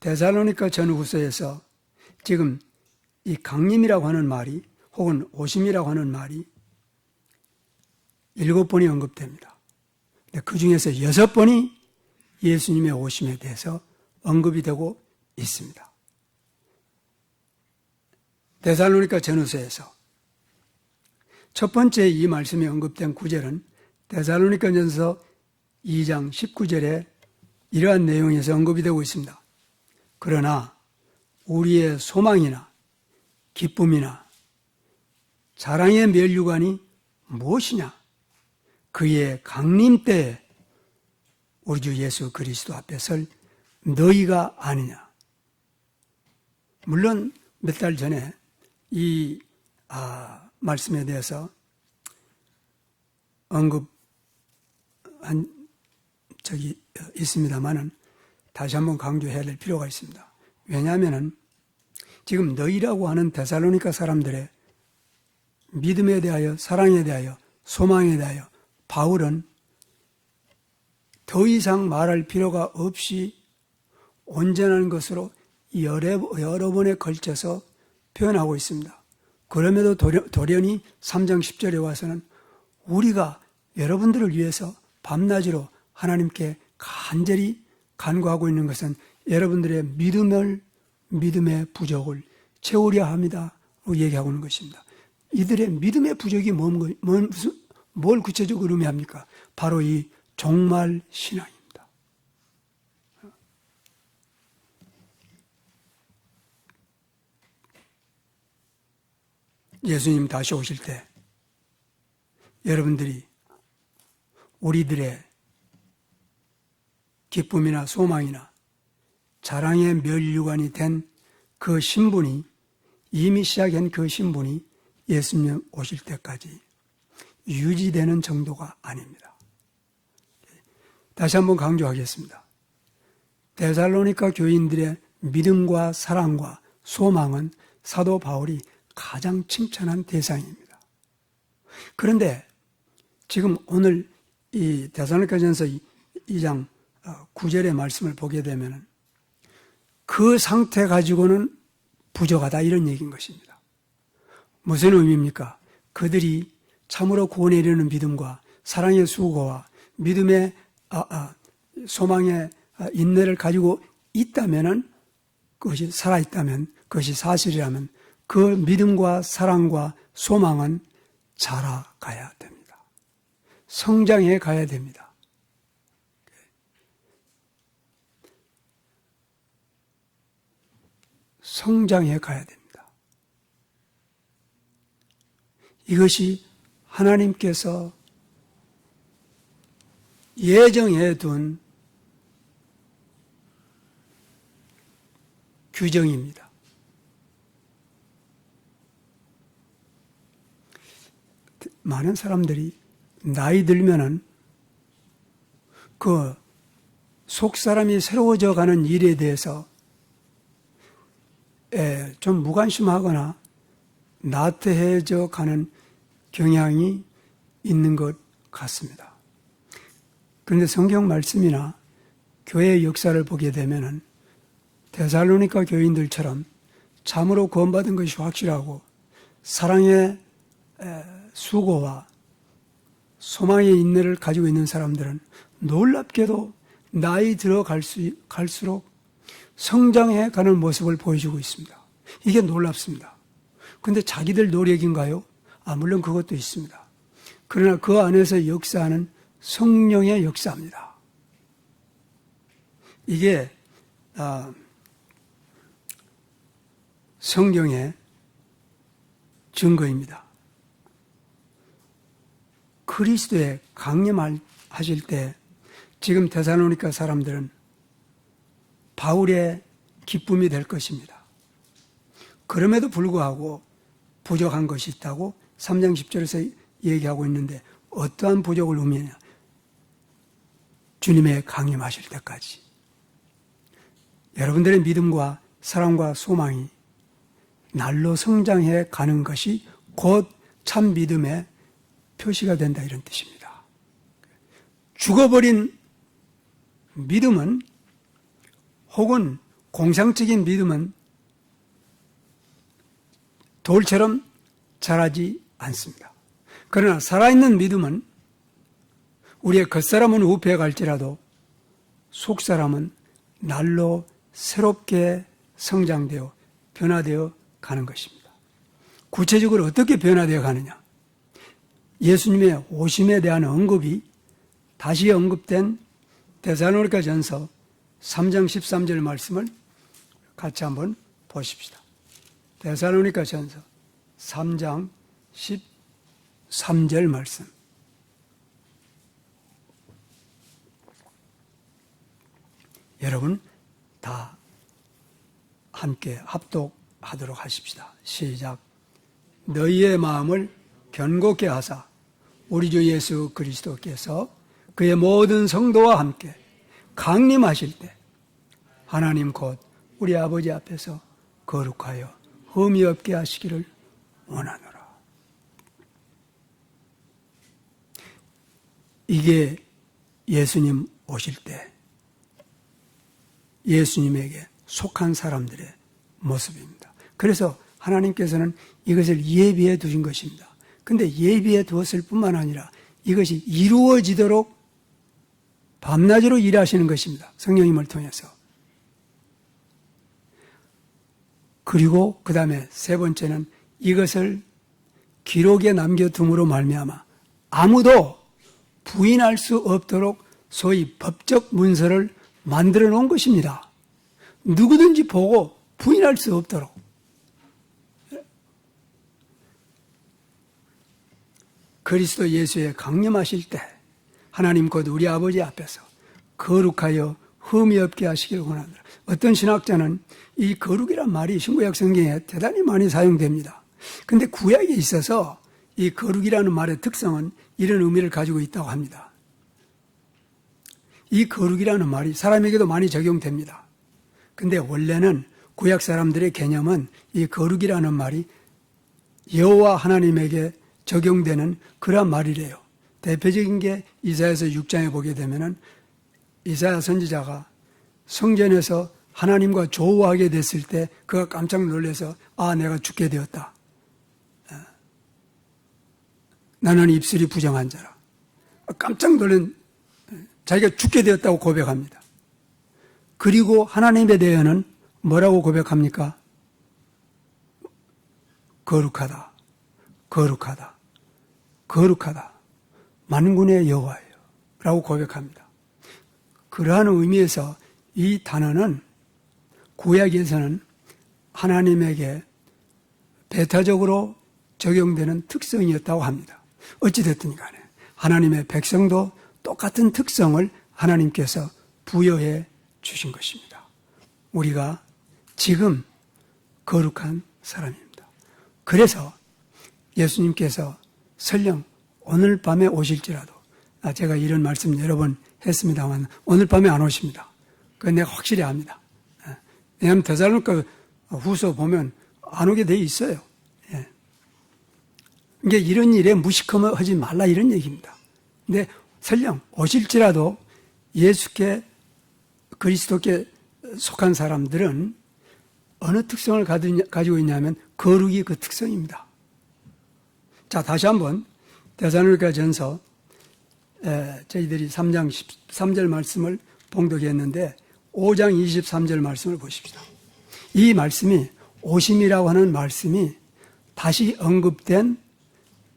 데살로니가 전후서에서 지금 이 강림이라고 하는 말이 혹은 오심이라고 하는 말이 7번이 언급됩니다. 그 중에서 6번이 예수님의 오심에 대해서 언급이 되고 있습니다. 데살로니가 전후서에서 첫 번째 이 말씀이 언급된 구절은 데살로니가 전서 2장 19절에 이러한 내용에서 언급이 되고 있습니다. 그러나 우리의 소망이나 기쁨이나 자랑의 면류관이 무엇이냐? 그의 강림 때에 우리 주 예수 그리스도 앞에 설 너희가 아니냐. 물론 몇 달 전에 이 말씀에 대해서 언급한 적이 있습니다만은 다시 한번 강조해야 될 필요가 있습니다. 왜냐하면 지금 너희라고 하는 데살로니가 사람들의 믿음에 대하여, 사랑에 대하여, 소망에 대하여 바울은 더 이상 말할 필요가 없이 온전한 것으로 여러 번에 걸쳐서 표현하고 있습니다. 그럼에도 돌연히 3장 10절에 와서는 우리가 여러분들을 위해서 밤낮으로 하나님께 간절히 간구하고 있는 것은 여러분들의 믿음의 부족을 채우려 합니다. 얘기하고 있는 것입니다. 이들의 믿음의 부족이 뭘 구체적으로 의미합니까? 바로 이 종말 신앙입니다. 예수님 다시 오실 때 여러분들이 우리들의 기쁨이나 소망이나 자랑의 면류관이 된 그 신분이 이미 시작한 그 신분이 예수님 오실 때까지 유지되는 정도가 아닙니다. 다시 한번 강조하겠습니다. 데살로니가 교인들의 믿음과 사랑과 소망은 사도 바울이 가장 칭찬한 대상입니다. 그런데 지금 오늘 이 데살로니가전서 2장 9절의 말씀을 보게 되면 그 상태 가지고는 부족하다 이런 얘기인 것입니다. 무슨 의미입니까? 그들이 참으로 구원에 이르는 믿음과 사랑의 수고와 믿음의 소망의 인내를 가지고 있다면은 그것이 살아있다면 그것이 사실이라면 그 믿음과 사랑과 소망은 자라가야 됩니다. 성장해 가야 됩니다. 성장해 가야 됩니다. 이것이 하나님께서 예정해 둔 규정입니다. 많은 사람들이 나이 들면은 그 속사람이 새로워져 가는 일에 대해서 좀 무관심하거나 나태해져 가는 경향이 있는 것 같습니다. 그런데 성경 말씀이나 교회의 역사를 보게 되면은 데살로니가 교인들처럼 참으로 구원받은 것이 확실하고 사랑의 수고와 소망의 인내를 가지고 있는 사람들은 놀랍게도 나이 들어갈수록 성장해 가는 모습을 보여주고 있습니다. 이게 놀랍습니다. 그런데 자기들 노력인가요? 물론 그것도 있습니다. 그러나 그 안에서 역사하는 성령의 역사입니다. 이게 성경의 증거입니다. 그리스도에 강림하실 때 지금 데살로니가 사람들은 바울의 기쁨이 될 것입니다. 그럼에도 불구하고 부족한 것이 있다고 3장 10절에서 얘기하고 있는데 어떠한 부족을 의미하냐? 주님의 강림하실 때까지. 여러분들의 믿음과 사랑과 소망이 날로 성장해 가는 것이 곧 참 믿음의 표시가 된다 이런 뜻입니다. 죽어버린 믿음은 혹은 공상적인 믿음은 돌처럼 자라지 않습니다. 그러나 살아있는 믿음은 우리의 겉사람은 우패해 갈지라도 속사람은 날로 새롭게 성장되어 변화되어 가는 것입니다. 구체적으로 어떻게 변화되어 가느냐? 예수님의 오심에 대한 언급이 다시 언급된 데살로니가 전서 3장 13절 말씀을 같이 한번 보십시다. 데살로니가 전서 3장 13절 말씀. 여러분 다 함께 합독하도록 하십시다. 시작. 너희의 마음을 견고케 하사 우리 주 예수 그리스도께서 그의 모든 성도와 함께 강림하실 때 하나님 곧 우리 아버지 앞에서 거룩하여 흠이 없게 하시기를 원하노라. 이게 예수님 오실 때 예수님에게 속한 사람들의 모습입니다. 그래서 하나님께서는 이것을 예비해 두신 것입니다. 근데 예비해 두었을 뿐만 아니라 이것이 이루어지도록 밤낮으로 일하시는 것입니다. 성령님을 통해서. 그리고 그 다음에 세 번째는 이것을 기록에 남겨둠으로 말미암아 아무도 부인할 수 없도록 소위 법적 문서를 만들어 놓은 것입니다. 누구든지 보고 부인할 수 없도록. 그리스도 예수에 강림하실 때 하나님 곧 우리 아버지 앞에서 거룩하여 흠이 없게 하시기를 원하노라. 어떤 신학자는 이 거룩이란 말이 신구약 성경에 대단히 많이 사용됩니다. 그런데 구약에 있어서 이 거룩이라는 말의 특성은 이런 의미를 가지고 있다고 합니다. 이 거룩이라는 말이 사람에게도 많이 적용됩니다. 근데 원래는 구약 사람들의 개념은 이 거룩이라는 말이 여호와 하나님에게 적용되는 그런 말이래요. 대표적인 게 이사야서 6장에 보게 되면은 이사야 선지자가 성전에서 하나님과 조우하게 됐을 때 그가 깜짝 놀라서 내가 죽게 되었다. 나는 입술이 부정한 자라. 깜짝 놀란 자기가 죽게 되었다고 고백합니다. 그리고 하나님에 대해서는 뭐라고 고백합니까? 거룩하다. 거룩하다. 거룩하다. 만군의 여호와예요. 라고 고백합니다. 그러한 의미에서 이 단어는 구약에서는 하나님에게 배타적으로 적용되는 특성이었다고 합니다. 어찌됐든 간에 하나님의 백성도 똑같은 특성을 하나님께서 부여해 주신 것입니다. 우리가 지금 거룩한 사람입니다. 그래서 예수님께서 설령 오늘 밤에 오실지라도 제가 이런 말씀 여러 번 했습니다만 오늘 밤에 안 오십니다. 그건 내가 확실히 압니다. 왜냐하면 데살로니가 후서 보면 안 오게 돼 있어요. 이게 이런 일에 무시하지 말라 이런 얘기입니다. 근데 설령 오실지라도 예수께 그리스도께 속한 사람들은 어느 특성을 가지고 있냐면 거룩이 그 특성입니다. 자, 다시 한번 데살로니가 전서 저희들이 3장 13절 말씀을 봉독했는데 5장 23절 말씀을 보십시다. 이 말씀이 오심이라고 하는 말씀이 다시 언급된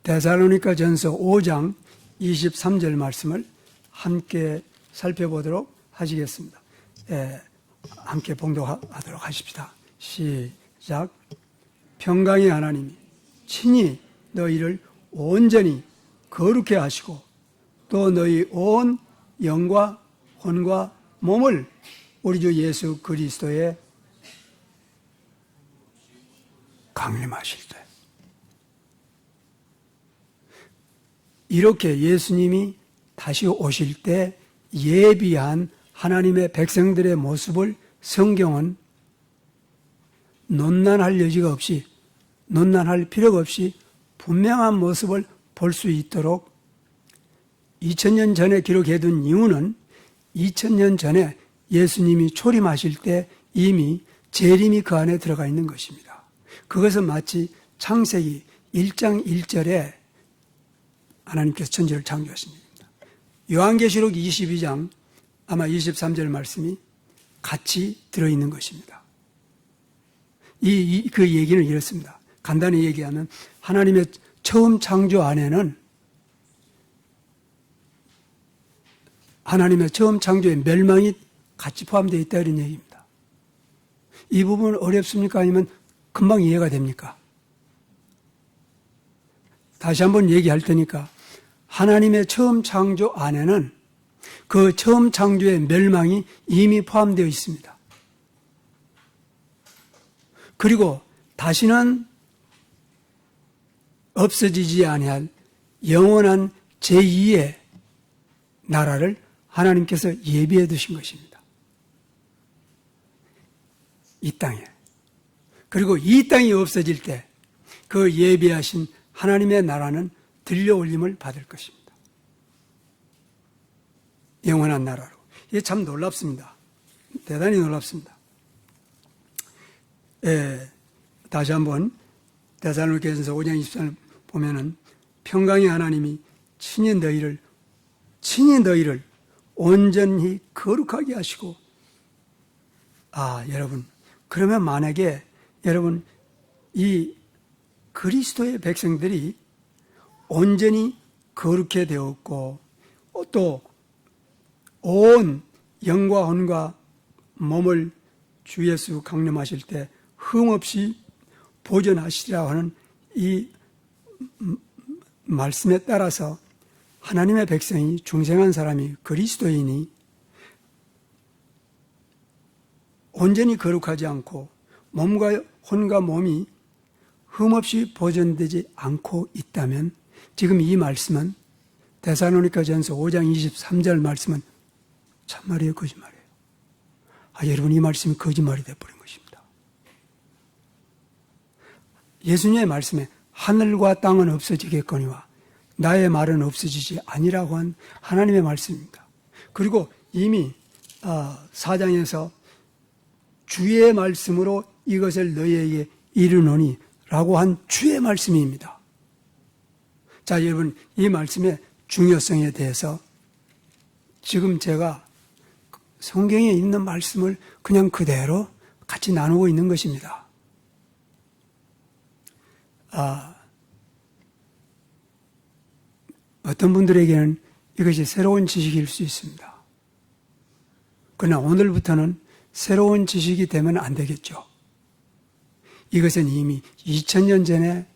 데살로니가전서 5장 23절 말씀을 함께 살펴보도록 하시겠습니다. 함께 봉독하도록 하십시다. 시작. 평강의 하나님이 친히 너희를 온전히 거룩해 하시고 또 너희 온 영과 혼과 몸을 우리 주 예수 그리스도에 강림하실 때, 이렇게 예수님이 다시 오실 때 예비한 하나님의 백성들의 모습을 성경은 논란할 여지가 없이, 논란할 필요가 없이 분명한 모습을 볼 수 있도록 2000년 전에 기록해둔 이유는 2000년 전에 예수님이 초림하실 때 이미 재림이 그 안에 들어가 있는 것입니다. 그것은 마치 창세기 1장 1절에 하나님께서 천지를 창조하신 얘기입니다. 요한계시록 22장 아마 23절 말씀이 같이 들어있는 것입니다. 그 얘기는 이렇습니다. 간단히 얘기하면 하나님의 처음 창조 안에는 하나님의 처음 창조의 멸망이 같이 포함되어 있다 이런 얘기입니다. 이 부분 어렵습니까? 아니면 금방 이해가 됩니까? 다시 한번 얘기할 테니까 하나님의 처음 창조 안에는 그 처음 창조의 멸망이 이미 포함되어 있습니다. 그리고 다시는 없어지지 아니할 영원한 제2의 나라를 하나님께서 예비해 두신 것입니다. 이 땅에. 그리고 이 땅이 없어질 때 그 예비하신 하나님의 나라는 들려올림을 받을 것입니다. 영원한 나라로. 이게 참 놀랍습니다. 대단히 놀랍습니다. 다시 한번 데살로니가전서 5장 24절 보면은 평강의 하나님이 친히 너희를 온전히 거룩하게 하시고, 여러분, 그러면 만약에 여러분 이 그리스도의 백성들이 온전히 거룩해 되었고 또 온 영과 혼과 몸을 주 예수 강림하실 때 흠없이 보존하시리라 하는 이 말씀에 따라서 하나님의 백성이 중생한 사람이 그리스도인이 온전히 거룩하지 않고 몸과 혼과 몸이 흠없이 보존되지 않고 있다면 지금 이 말씀은 데살로니가전서 5장 23절 말씀은 참말이에요, 거짓말이에요? 여러분, 이 말씀이 거짓말이 되어버린 것입니다. 예수님의 말씀에 하늘과 땅은 없어지겠거니와 나의 말은 없어지지 아니라고 한 하나님의 말씀입니다. 그리고 이미 4장에서 주의 말씀으로 이것을 너희에게 이르노니 라고 한 주의 말씀입니다. 자, 여러분, 이 말씀의 중요성에 대해서 지금 제가 성경에 있는 말씀을 그냥 그대로 같이 나누고 있는 것입니다. 어떤 분들에게는 이것이 새로운 지식일 수 있습니다. 그러나 오늘부터는 새로운 지식이 되면 안 되겠죠. 이것은 이미 2000년 전에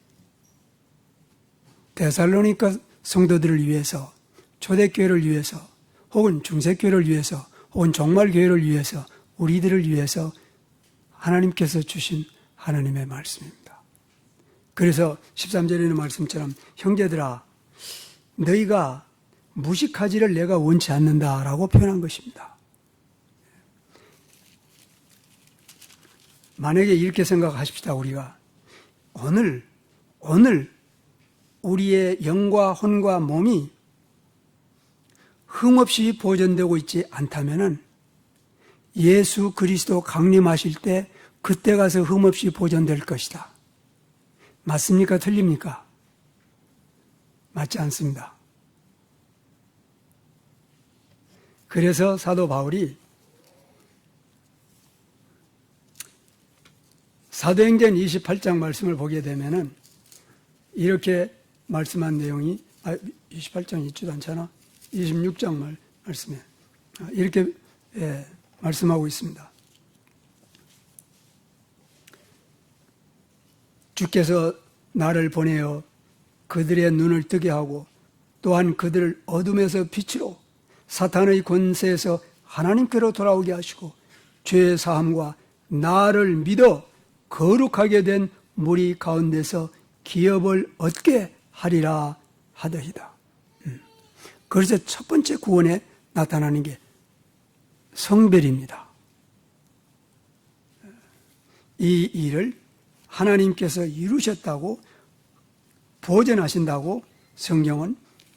데살로니가 성도들을 위해서, 초대교회를 위해서, 혹은 중세교회를 위해서, 혹은 종말교회를 위해서, 우리들을 위해서 하나님께서 주신 하나님의 말씀입니다. 그래서 13절에 있는 말씀처럼 형제들아 너희가 무식하지를 내가 원치 않는다라고 표현한 것입니다. 만약에 이렇게 생각하십시다. 우리가 오늘 우리의 영과 혼과 몸이 흠없이 보존되고 있지 않다면은 예수 그리스도 강림하실 때 그때 가서 흠없이 보존될 것이다. 맞습니까? 틀립니까? 맞지 않습니다. 그래서 사도 바울이 사도행전 28장 말씀을 보게 되면은 이렇게 말씀한 내용이 28장 있지도 않잖아. 26장 말씀에 이렇게 말씀하고 있습니다. 주께서 나를 보내어 그들의 눈을 뜨게 하고 또한 그들을 어둠에서 빛으로 사탄의 권세에서 하나님께로 돌아오게 하시고 죄의 사함과 나를 믿어 거룩하게 된 무리 가운데서 기업을 얻게 하리라 하더이다. 그래서 첫 번째 구원에 나타나는 게 성별입니다. 이 일을 하나님께서 이루셨다고 보존하신다고 성경은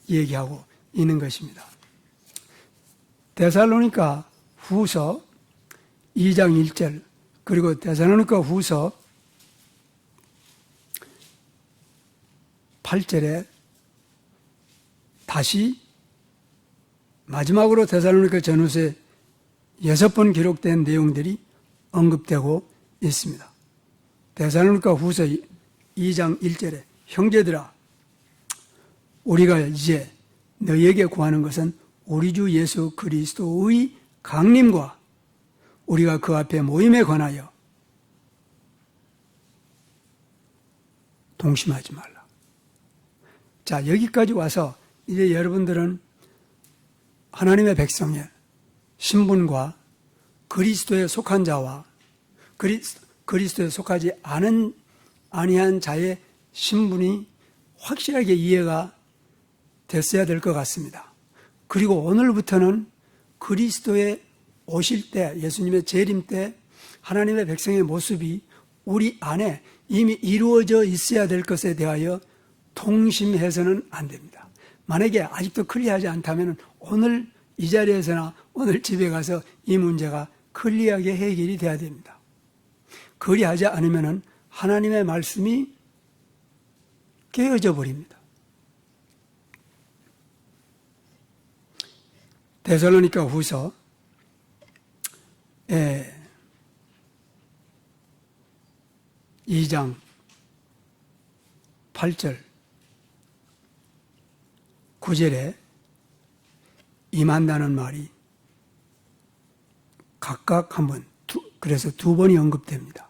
얘기하고 있는 것입니다. 데살로니가 후서 2장 1절 그리고 데살로니가 후서 8절에 다시 마지막으로 데살로니가 전후서에 6번 기록된 내용들이 언급되고 있습니다. 데살로니가 후서 2장 1절에 형제들아 우리가 이제 너희에게 구하는 것은 우리 주 예수 그리스도의 강림과 우리가 그 앞에 모임에 관하여 동심하지 말라. 자, 여기까지 와서 이제 여러분들은 하나님의 백성의 신분과 그리스도에 속한 자와 그리스도에 속하지 아니한 자의 신분이 확실하게 이해가 됐어야 될 것 같습니다. 그리고 오늘부터는 그리스도에 오실 때, 예수님의 재림 때 하나님의 백성의 모습이 우리 안에 이미 이루어져 있어야 될 것에 대하여 통심해서는 안 됩니다. 만약에 아직도 클리어하지 않다면 오늘 이 자리에서나 오늘 집에 가서 이 문제가 클리어하게 해결이 돼야 됩니다. 그리하지 않으면 하나님의 말씀이 깨어져 버립니다. 데살로니가 후서 2장 8절 9절에 임한다는 말이 각각 한 번, 그래서 두 번이 언급됩니다.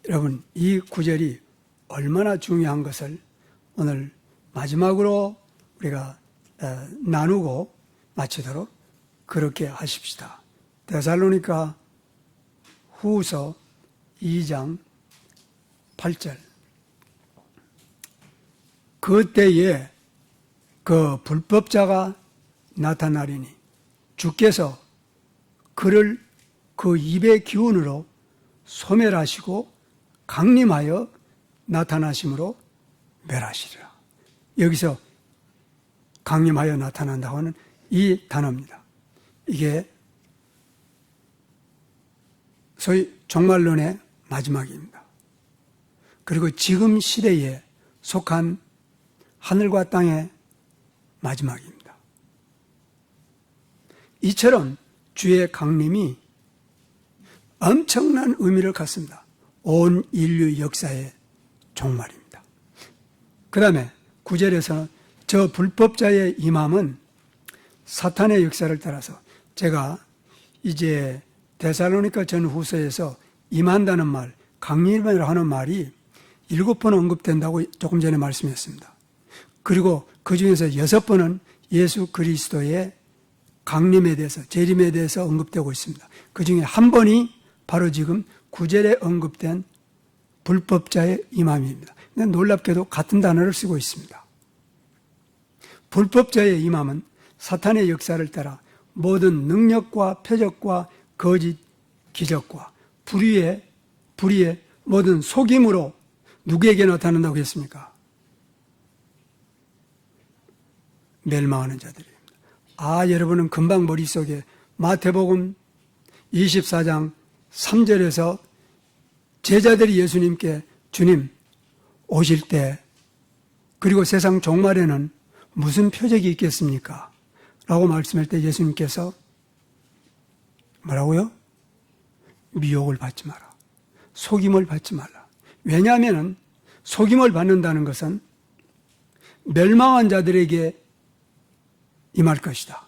여러분, 이 구절이 얼마나 중요한 것을 오늘 마지막으로 우리가 나누고 마치도록 그렇게 하십시다. 데살로니가 후서 2장 8절 그때에 그 불법자가 나타나리니 주께서 그를 그 입의 기운으로 소멸하시고 강림하여 나타나심으로 멸하시리라. 여기서 강림하여 나타난다고 하는 이 단어입니다. 이게 소위 종말론의 마지막입니다. 그리고 지금 시대에 속한 하늘과 땅의 마지막입니다. 이처럼 주의 강림이 엄청난 의미를 갖습니다. 온 인류 역사의 종말입니다. 그 다음에 9절에서는 저 불법자의 임함은 사탄의 역사를 따라서 제가 이제 데살로니가 전후서에서 임한다는 말, 강림을 하는 말이 7번 언급된다고 조금 전에 말씀했습니다. 그리고 그 중에서 6번은 예수 그리스도의 강림에 대해서, 재림에 대해서 언급되고 있습니다. 그 중에 한 번이 바로 지금 9절에 언급된 불법자의 임함입니다. 근데 놀랍게도 같은 단어를 쓰고 있습니다. 불법자의 임함은 사탄의 역사를 따라 모든 능력과 표적과 거짓 기적과 불의의 모든 속임으로 누구에게 나타난다고 했습니까? 멸망하는 자들입니다. 여러분은 금방 머릿속에 마태복음 24장 3절에서 제자들이 예수님께 주님 오실 때 그리고 세상 종말에는 무슨 표적이 있겠습니까? 라고 말씀할 때 예수님께서 뭐라고요? 미혹을 받지 마라. 속임을 받지 말라. 왜냐하면 속임을 받는다는 것은 멸망한 자들에게 임할 것이다.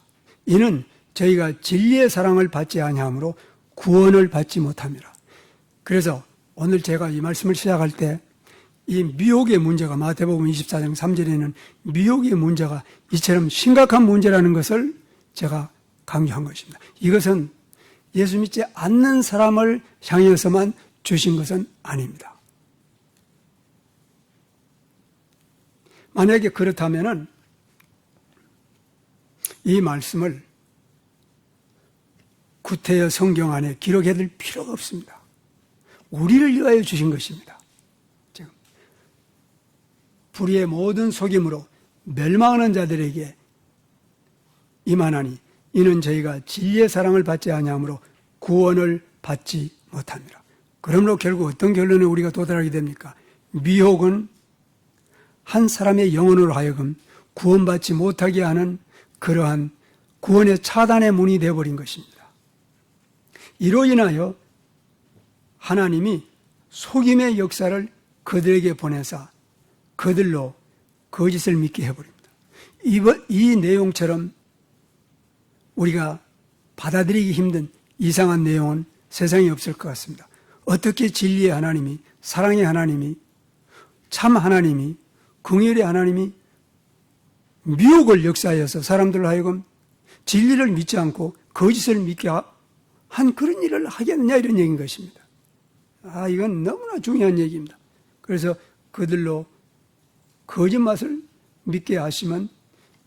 이는 저희가 진리의 사랑을 받지 아니하므로 구원을 받지 못함이라. 그래서 오늘 제가 이 말씀을 시작할 때 이 미혹의 문제가 마태복음 24장 3절에는 미혹의 문제가 이처럼 심각한 문제라는 것을 제가 강조한 것입니다. 이것은 예수 믿지 않는 사람을 향해서만 주신 것은 아닙니다. 만약에 그렇다면은 이 말씀을 구태여 성경 안에 기록해둘 필요가 없습니다. 우리를 위하여 주신 것입니다. 지금 불의의 모든 속임으로 멸망하는 자들에게 임하나니 이는 저희가 진리의 사랑을 받지 아니하므로 구원을 받지 못합니다. 그러므로 결국 어떤 결론에 우리가 도달하게 됩니까? 미혹은 한 사람의 영혼으로 하여금 구원받지 못하게 하는 그러한 구원의 차단의 문이 되어버린 것입니다. 이로 인하여 하나님이 속임의 역사를 그들에게 보내사 그들로 거짓을 믿게 해버립니다. 이 내용처럼 우리가 받아들이기 힘든 이상한 내용은 세상에 없을 것 같습니다. 어떻게 진리의 하나님이, 사랑의 하나님이, 참 하나님이, 긍휼의 하나님이 미혹을 역사하여서 사람들로 하여금 진리를 믿지 않고 거짓을 믿게 한 그런 일을 하겠느냐 이런 얘기인 것입니다. 이건 너무나 중요한 얘기입니다. 그래서 그들로 거짓말을 믿게 하시면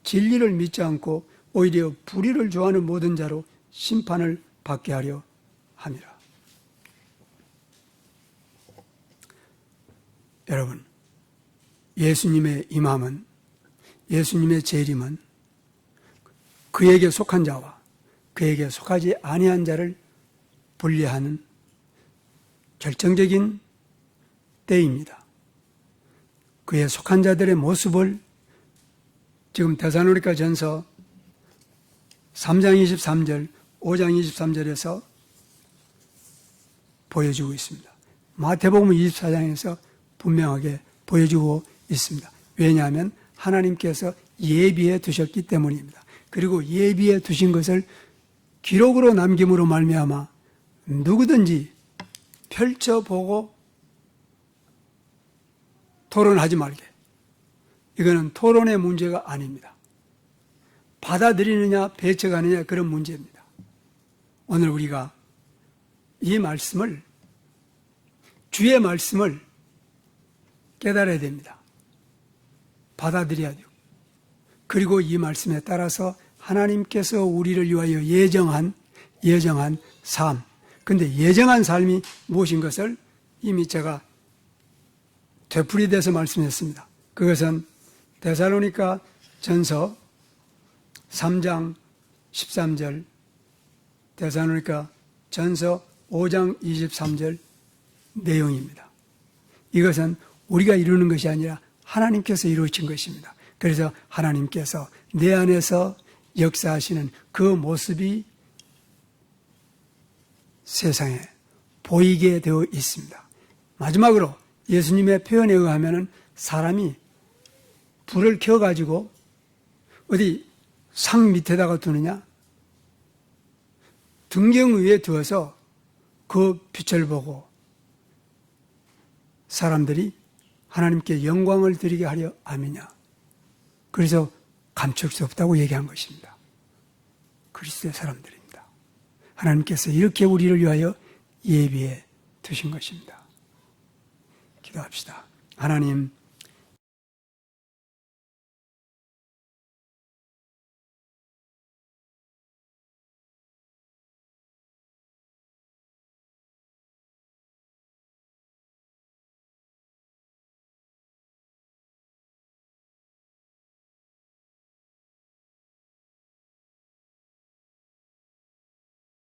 진리를 믿지 않고 오히려 불의를 좋아하는 모든 자로 심판을 받게 하려 함이라. 여러분, 예수님의 임함은, 예수님의 재림은 그에게 속한 자와 그에게 속하지 아니한 자를 분리하는 결정적인 때입니다. 그에 속한 자들의 모습을 지금 데살로니가 전서 3장 23절, 5장 23절에서 보여주고 있습니다. 마태복음 24장에서 분명하게 보여주고 있습니다. 왜냐하면 하나님께서 예비해 두셨기 때문입니다. 그리고 예비해 두신 것을 기록으로 남김으로 말미암아 누구든지 펼쳐보고 토론하지 말게. 이거는 토론의 문제가 아닙니다. 받아들이느냐 배척하느냐 그런 문제입니다. 오늘 우리가 이 말씀을, 주의 말씀을 깨달아야 됩니다. 받아들여야 돼요. 그리고 이 말씀에 따라서 하나님께서 우리를 위하여 예정한 삶. 근데 예정한 삶이 무엇인 것을 이미 제가 되풀이돼서 말씀했습니다. 그것은 데살로니가 전서 3장 13절, 데살로니가 전서 5장 23절 내용입니다. 이것은 우리가 이루는 것이 아니라 하나님께서 이루어진 것입니다. 그래서 하나님께서 내 안에서 역사하시는 그 모습이 세상에 보이게 되어 있습니다. 마지막으로 예수님의 표현에 의하면 사람이 불을 켜가지고 어디 상 밑에다가 두느냐? 등경 위에 두어서 그 빛을 보고 사람들이 하나님께 영광을 드리게 하려 함이냐? 그래서 감출 수 없다고 얘기한 것입니다. 그리스도의 사람들입니다. 하나님께서 이렇게 우리를 위하여 예비해 두신 것입니다. 기도합시다. 하나님,